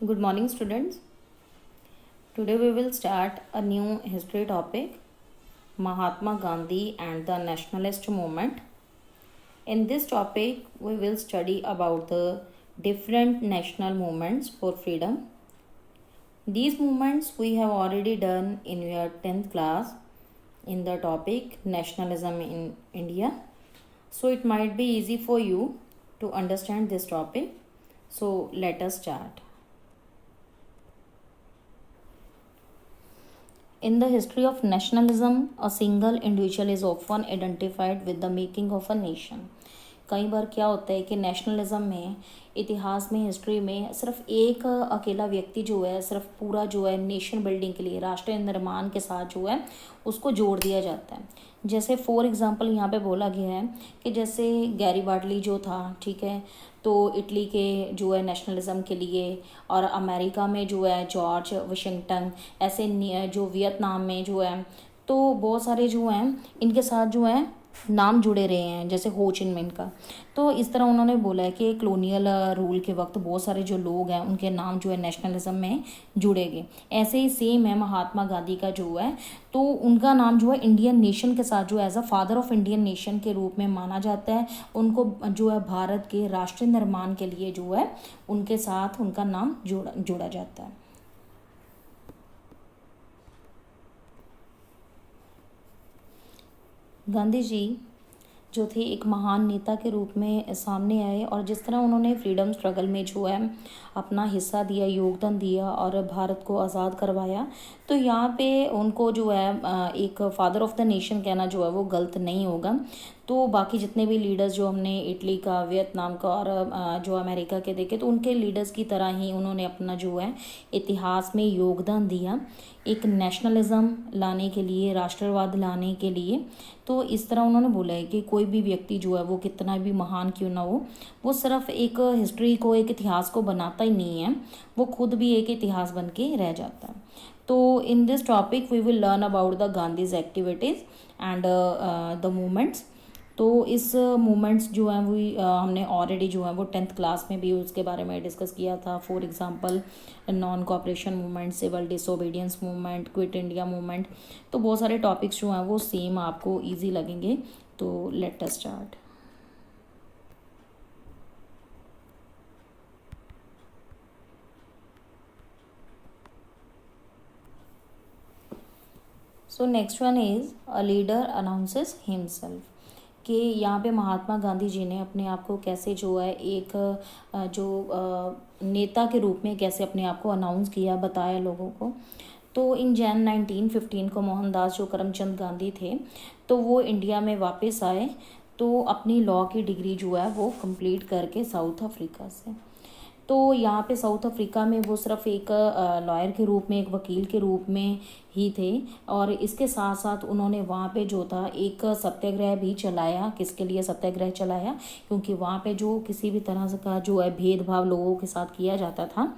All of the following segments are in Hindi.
Good morning, students. Today we will start a new history topic, Mahatma Gandhi and the nationalist movement. In this topic, we will study about the different national movements for freedom. These movements we have already done in your 10th class in the topic nationalism in India. So it might be easy for you to understand this topic. So let us start. In the history of nationalism, a single individual is often identified with the making of a nation. कई बार क्या होता है कि नेशनलिज्म में, इतिहास में, हिस्ट्री में सिर्फ एक अकेला व्यक्ति जो है सिर्फ पूरा जो है नेशन बिल्डिंग के लिए, राष्ट्र निर्माण के साथ जो है उसको जोड़ दिया जाता है. जैसे फॉर एग्जांपल यहाँ पे बोला गया है कि जैसे गैरीबाल्डी जो था, ठीक है, तो इटली के जो है नेशनलिज्म के लिए, और अमेरिका में जो है जॉर्ज वाशिंगटन, ऐसे जो वियतनाम में जो है, तो बहुत सारे जो हैं इनके साथ जो है नाम जुड़े रहे हैं, जैसे हो चिन मिन का. तो इस तरह उन्होंने बोला है कि कॉलोनियल रूल के वक्त बहुत सारे जो लोग हैं उनके नाम जो है नेशनलिज्म में जुड़ेंगे. ऐसे ही सेम है महात्मा गांधी का जो है, तो उनका नाम जो है इंडियन नेशन के साथ जो as a father of Indian nation के रूप में माना जाता है. उनको जो है भारत के राष्ट्र निर्माण के लिए जो है उनके साथ उनका नाम जोड़ा जाता है. गांधी जी जो थे एक महान नेता के रूप में सामने आए, और जिस तरह उन्होंने फ्रीडम स्ट्रगल में जो है अपना हिस्सा दिया, योगदान दिया और भारत को आज़ाद करवाया, तो यहाँ पे उनको जो है एक फादर ऑफ द नेशन कहना जो है वो गलत नहीं होगा. तो बाकी जितने भी लीडर्स जो हमने इटली का, वियतनाम का और जो अमेरिका के देखे, तो उनके लीडर्स की तरह ही उन्होंने अपना जो है इतिहास में योगदान दिया एक नेशनलिज्म लाने के लिए, राष्ट्रवाद लाने के लिए. तो इस तरह उन्होंने बोला है कि कोई भी व्यक्ति जो है वो कितना भी महान क्यों ना हो, वो सिर्फ एक हिस्ट्री को, एक इतिहास को बनाता ही नहीं है, वो खुद भी एक इतिहास बन के रह जाता है. तो in this topic we will learn about the Gandhi's activities and the movements. तो इस मूवमेंट्स जो हैं वो हमने ऑलरेडी जो है वो 10th क्लास में भी उसके बारे में डिस्कस किया था. For example non cooperation movement, civil disobedience movement, quit India movement. तो बहुत सारे टॉपिक्स जो हैं वो सेम आपको इजी लगेंगे. तो let us start. So next one is a leader announces himself. कि यहाँ पे महात्मा गांधी जी ने अपने आप को कैसे जो है एक नेता के रूप में कैसे अपने आप को अनाउंस किया, बताया लोगों को. तो इन जैन 1915 को मोहनदास जो करमचंद गांधी थे, तो वो इंडिया में वापस आए, तो अपनी लॉ की डिग्री जो है वो कंप्लीट करके साउथ अफ्रीका से. तो यहाँ पे साउथ अफ्रीका में वो सिर्फ एक लॉयर के रूप में, एक वकील के रूप में ही थे, और इसके साथ साथ उन्होंने वहाँ पे जो था एक सत्याग्रह भी चलाया. किसके लिए सत्याग्रह चलाया? क्योंकि वहाँ पे जो किसी भी तरह से का जो है भेदभाव लोगों के साथ किया जाता था,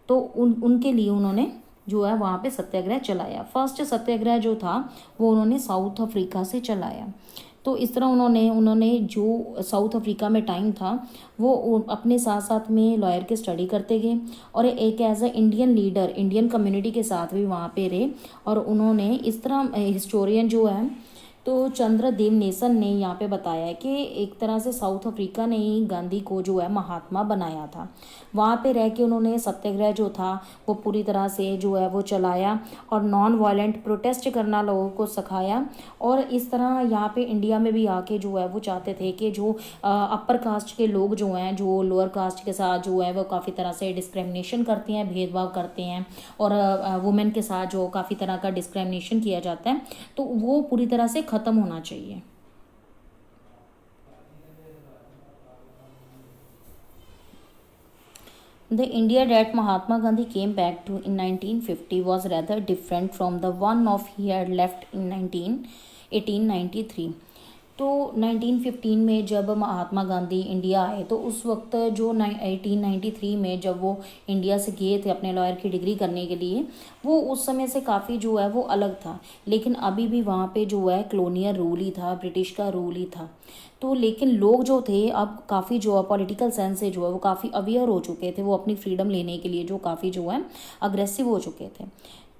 तो उनके लिए उन्होंने जो है वहाँ पे सत्याग्रह चलाया. फर्स्ट सत्याग्रह जो था वो उन्होंने साउथ अफ्रीका से चलाया. तो इस तरह उन्होंने जो साउथ अफ्रीका में टाइम था वो अपने साथ साथ में लॉयर की स्टडी करते गए, और एक as a Indian leader Indian community के साथ भी वहाँ पे रहे. और उन्होंने इस तरह हिस्टोरियन जो है तो चंद्रदेव नेसन ने यहाँ पे बताया कि एक तरह से साउथ अफ्रीका ने ही गांधी को जो है महात्मा बनाया था. वहाँ पे रह के उन्होंने सत्याग्रह जो था वो पूरी तरह से जो है वो चलाया, और नॉन वायलेंट प्रोटेस्ट करना लोगों को सिखाया. और इस तरह यहाँ पे इंडिया में भी आके जो है वो चाहते थे कि जो अपर कास्ट के लोग जो हैं, जो लोअर कास्ट के साथ जो है वो काफ़ी तरह से डिस्क्रिमिनेशन करते हैं, भेदभाव करते हैं, और वुमेन के साथ जो काफ़ी तरह का डिस्क्रिमिनेशन किया जाता है, तो वो पूरी तरह से खत्म होना चाहिए. The India that Mahatma Gandhi came back to in 1950 was rather different from the one of he had left in 1893. तो 1915 में जब महात्मा गांधी इंडिया आए तो उस वक्त जो 1893 में जब वो इंडिया से गए थे अपने लॉयर की डिग्री करने के लिए, वो उस समय से काफ़ी जो है वो अलग था। लेकिन अभी भी वहाँ पे जो है कॉलोनियल रूल ही था, ब्रिटिश का रूल ही था। तो लेकिन लोग जो थे अब काफ़ी जो है पॉलिटिकल सेंस से जो है वो काफ़ी अवेयर हो चुके थे, वो अपनी फ्रीडम लेने के लिए जो काफ़ी जो है अग्रेसिव हो चुके थे।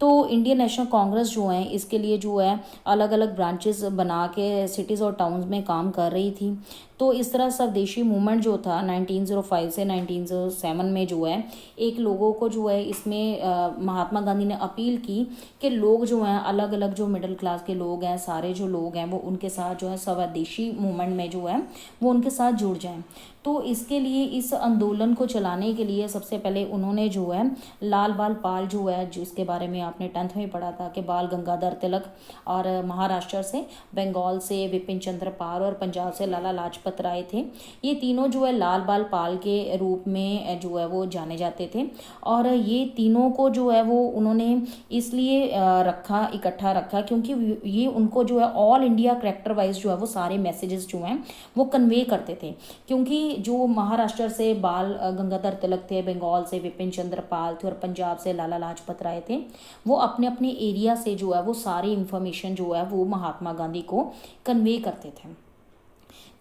तो इंडियन नेशनल कांग्रेस जो है इसके लिए जो है अलग अलग ब्रांचेस बना के सिटीज़ और टाउन्स में काम कर रही थी। तो इस तरह स्वदेशी मूवमेंट जो था 1905 से 1907 में जो है एक लोगों को जो है इसमें महात्मा गांधी ने अपील की कि लोग जो हैं अलग अलग जो मिडिल क्लास के लोग हैं, सारे जो लोग हैं वो उनके साथ जो है स्वदेशी मूवमेंट में जो है वो उनके साथ जुड़ जाएं। तो इसके लिए इस आंदोलन को चलाने के लिए सबसे पहले उन्होंने जो है लाल बाल पाल जो है जिसके बारे में आपने 10th में पढ़ा था कि बाल गंगाधर तिलक, और महाराष्ट्र से, बंगाल से विपिन चंद्र पाल और पंजाब से लाला लाजपत राय थे। ये तीनों जो है लाल बाल पाल के रूप में जो है वो जाने जाते थे। और ये तीनों को जो है वो उन्होंने इसलिए रखा, इकट्ठा रखा क्योंकि ये उनको जो है ऑल इंडिया कैरेक्टर वाइज जो है वो सारे मैसेजेस जो हैं वो कन्वे करते थे। क्योंकि जो महाराष्ट्र से बाल गंगाधर तिलक थे, बंगाल से विपिन चंद्र पाल थे और पंजाब से लाला लाजपत राय थे, वो अपने अपने एरिया से जो है वो सारी इंफॉर्मेशन जो है वो महात्मा गांधी को कन्वे करते थे।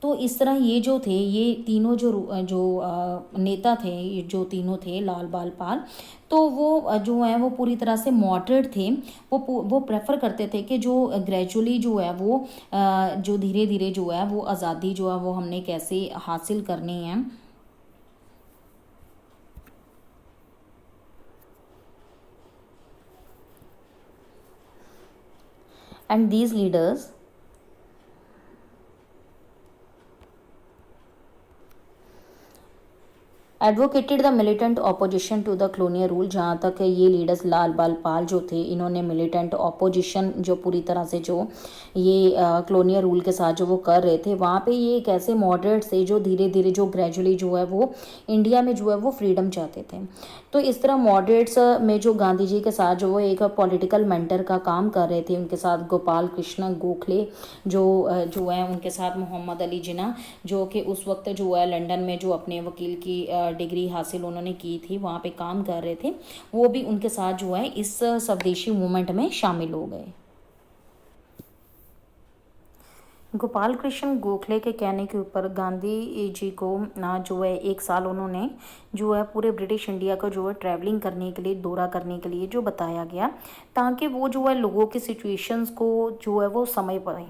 तो इस तरह ये जो थे, ये तीनों नेता थे, ये जो तीनों थे लाल बाल पाल, तो वो जो है वो पूरी तरह से मॉडरेट थे। वो प्रेफर करते थे कि जो ग्रेजुअली जो है वो जो धीरे धीरे जो है वो आज़ादी जो है वो हमने कैसे हासिल करनी है। And these leaders advocated the militant opposition to the colonial rule. जहाँ तक है ये लीडर्स लाल बाल पाल जो थे, इन्होंने मिलिटेंट ऑपोजिशन जो पूरी तरह से जो ये कॉलोनियल रूल के साथ जो वो कर रहे थे, वहाँ पे ये एक ऐसे मॉडरेट से जो धीरे धीरे जो ग्रेजुअली जो है वो इंडिया में जो है वो फ्रीडम चाहते थे। तो इस तरह मॉडरेट्स में जो गांधी जी के साथ जो वो एक पॉलिटिकल मेंटर का काम कर रहे थे, उनके साथ गोपाल कृष्ण गोखले जो है, उनके साथ मोहम्मद अली जिन्ना जो कि उस वक्त जो है लंदन में जो अपने वकील की डिग्री हासिल उन्होंने की थी, वहाँ पे काम कर रहे थे, वो भी उनके साथ जो है इस स्वदेशी मूवमेंट में शामिल हो गए। गोपाल कृष्ण गोखले के कहने के ऊपर गांधी जी को ना जो है 1 साल उन्होंने जो है पूरे ब्रिटिश इंडिया को जो है ट्रैवलिंग करने के लिए, दौरा करने के लिए जो बताया गया, ताकि वो जो है लोगों की सिचुएशंस को जो है वो समझ पाए।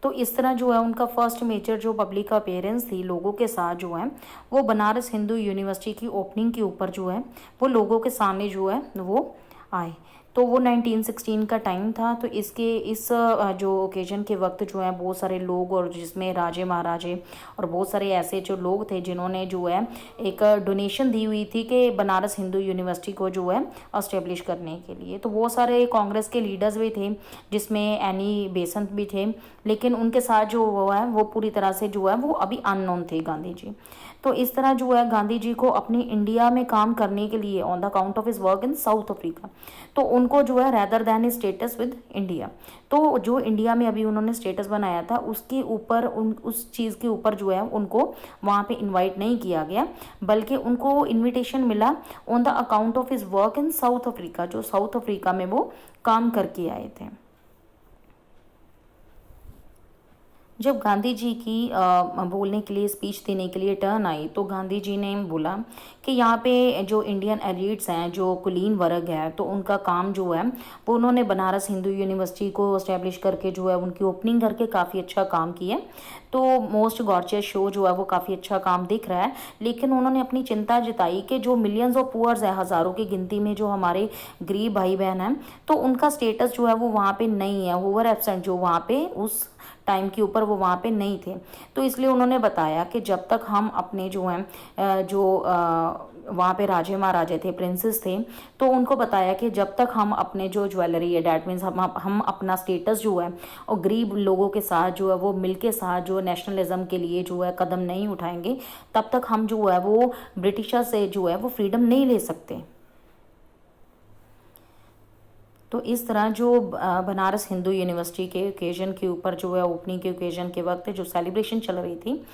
तो इस तरह जो है उनका फर्स्ट मेजर जो पब्लिक अपेयरेंस थी लोगों के साथ जो है वो बनारस हिंदू यूनिवर्सिटी की ओपनिंग के ऊपर जो है वो लोगों के सामने जो है वो आए। तो वो 1916 का टाइम था। तो इस जो ओकेजन के वक्त जो है बहुत सारे लोग, और जिसमें राजे महाराजे और बहुत सारे ऐसे जो लोग थे जिन्होंने जो है एक डोनेशन दी हुई थी कि बनारस हिंदू यूनिवर्सिटी को जो है एस्टेब्लिश करने के लिए। तो बहुत सारे कांग्रेस के लीडर्स भी थे, जिसमें एनी बेसंत भी थे, लेकिन उनके साथ जो हुआ है वो पूरी तरह से जो है वो अभी अननोन थे गांधी जी। तो इस तरह जो है गांधी जी को अपनी इंडिया में काम करने के लिए on the account of his work in south Africa, तो उनको जो है rather than status with India, तो जो इंडिया में अभी उन्होंने स्टेटस बनाया था उसके ऊपर उस चीज़ के ऊपर जो है उनको वहाँ पे इनवाइट नहीं किया गया, बल्कि उनको इनविटेशन मिला on the account of his work in south Africa, जो साउथ अफ्रीका में वो काम करके आए थे। जब गांधी जी की बोलने के लिए, स्पीच देने के लिए टर्न आई, तो गांधी जी ने बोला कि यहाँ पे जो इंडियन एलिट्स हैं, जो कुलीन वर्ग है, तो उनका काम जो है वो उन्होंने बनारस हिंदू यूनिवर्सिटी को इस्टेब्लिश करके जो है उनकी ओपनिंग करके काफ़ी अच्छा काम किया। तो मोस्ट गॉर्जियस शो जो है वो काफ़ी अच्छा काम दिख रहा है, लेकिन उन्होंने अपनी चिंता जताई कि जो मिलियंस ऑफ पुअर्स है, हज़ारों की गिनती में जो हमारे गरीब भाई बहन हैं, तो उनका स्टेटस जो है वो वहाँ पे नहीं है, ओवर एब्सेंट जो वहाँ पे उस टाइम के ऊपर वो वहाँ पे नहीं थे। तो इसलिए उन्होंने बताया कि जब तक हम अपने जो हैं जो वहाँ पे राजे महाराजे थे, प्रिंसेस थे, तो उनको बताया कि जब तक हम अपने जो ज्वेलरी है, डैट मीन्स हम अपना स्टेटस जो है और गरीब लोगों के साथ जो है वो मिल के साथ जो नेशनलिज्म के लिए जो है कदम नहीं उठाएंगे, तब तक हम जो है वो ब्रिटिशर से जो है वो फ्रीडम नहीं ले सकते। तो इस तरह जो बनारस हिंदू यूनिवर्सिटी के ओकेजन के ऊपर जो है ओपनिंग के ओकेजन के वक्त जो सेलिब्रेशन चल रही थी,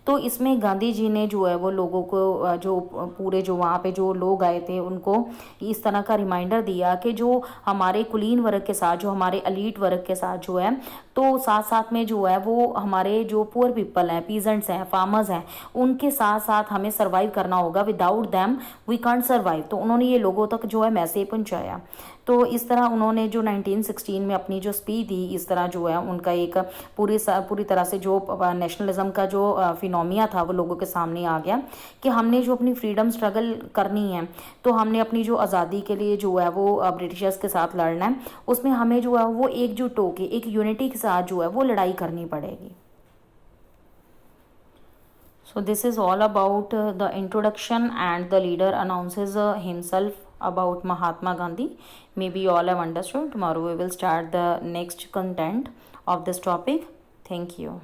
तो इसमें गांधी जी ने जो है वो लोगों को जो पूरे जो वहाँ पे जो लोग आए थे उनको इस तरह का रिमाइंडर दिया कि जो हमारे कुलीन वर्ग के साथ, जो हमारे एलीट वर्ग के साथ जो है, तो साथ साथ में जो है वो हमारे जो पुअर पीपल हैं, पीजेंट्स हैं, फार्मर्स हैं, उनके साथ साथ हमें सर्वाइव करना होगा। Without them we can't survive. तो उन्होंने ये लोगों तक जो है मैसेज पहुंचाया। तो इस तरह उन्होंने जो 1916 में अपनी जो स्पीच दी, इस तरह जो है उनका एक पूरी तरह से जो नेशनलिज्म का जो फिनोमिया था वो लोगों के सामने आ गया कि हमने जो अपनी फ्रीडम स्ट्रगल करनी है, तो हमने अपनी जो आज़ादी के लिए जो है वो ब्रिटिशर्स के साथ लड़ना है, उसमें हमें जो है वो एकजुट होकर एक यूनिटी के साथ जो है वो लड़ाई करनी पड़ेगी। So this is all about the introduction, and the leader announces himself about Mahatma Gandhi. Maybe you all have understood. Tomorrow we will start the next content of this topic. Thank you.